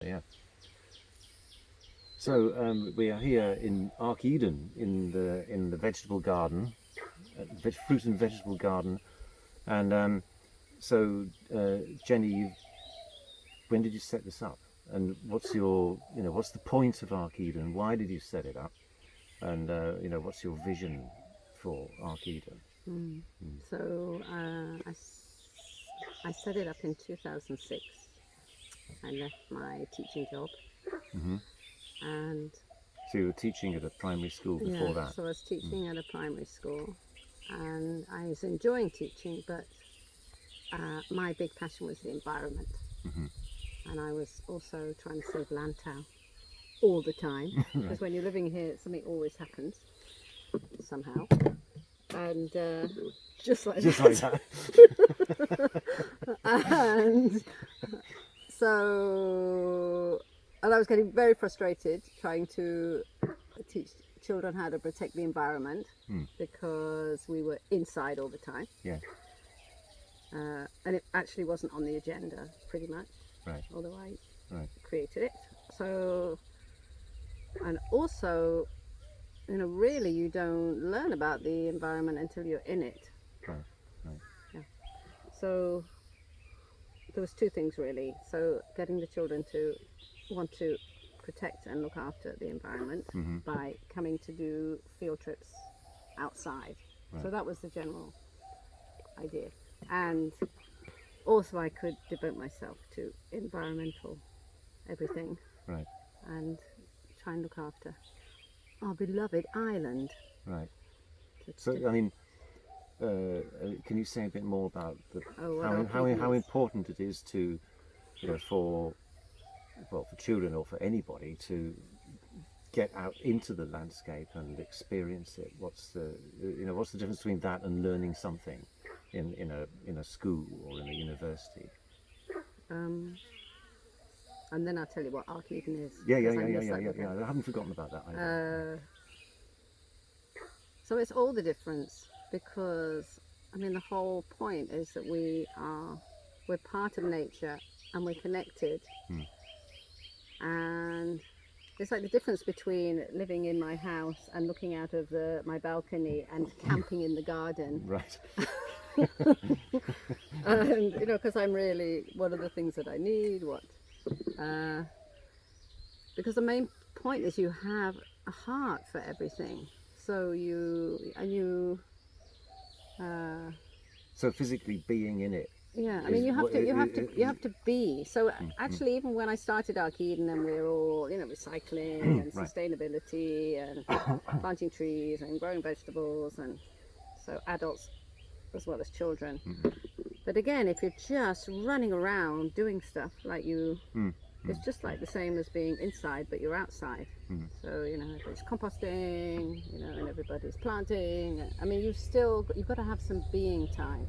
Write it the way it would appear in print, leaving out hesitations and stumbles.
Yeah. So we are here in Ark Eden in the vegetable garden, fruit and vegetable garden, and Jenny, when did you set this up? And what's the point of Ark Eden? Why did you set it up? And what's your vision for Ark Eden? Mm. So I set it up in 2006. I left my teaching job, Hmm. and So you were teaching at a primary school yeah, before that. so I was teaching at a primary school, and I was enjoying teaching, but my big passion was the environment, Hmm. and I was also trying to save lantau all the time, Right. because when you're living here, something always happens somehow, and just like Just that. like that. And so, and I was getting very frustrated trying to teach children how to protect the environment because we were inside all the time. Yeah. And it actually wasn't on the agenda, pretty much. Right. Although I Right. created it. So, and also, really you don't learn about the environment until you're in it. Right. Right. Yeah. So there was two things really. So getting the children to want to protect and look after the environment by coming to do field trips outside. Right. So that was the general idea. And also I could devote myself to environmental everything Right. and try and look after our beloved island. Right. So I mean, can you say a bit more about how important it is to, for children or for anybody to get out into the landscape and experience it? What's the difference between that and learning something in a school or in a university? And then I'll tell you what Ark Eden is. Yeah. I haven't forgotten about that either. So it's all the difference because the whole point is that we're part of nature and we're connected. And it's like the difference between living in my house and looking out of my balcony and camping in the garden. Right. And because I'm really, what are the things that I need, because the main point is you have a heart for everything. So So physically being in it. yeah, you have to be. So actually, even when I started Ark Eden, and we were all recycling and Right. sustainability and planting trees and growing vegetables, and so adults as well as children. But again, if you're just running around doing stuff like it's just like the same as being inside, but you're outside. So everybody's composting, and everybody's planting. You've got to have some being time.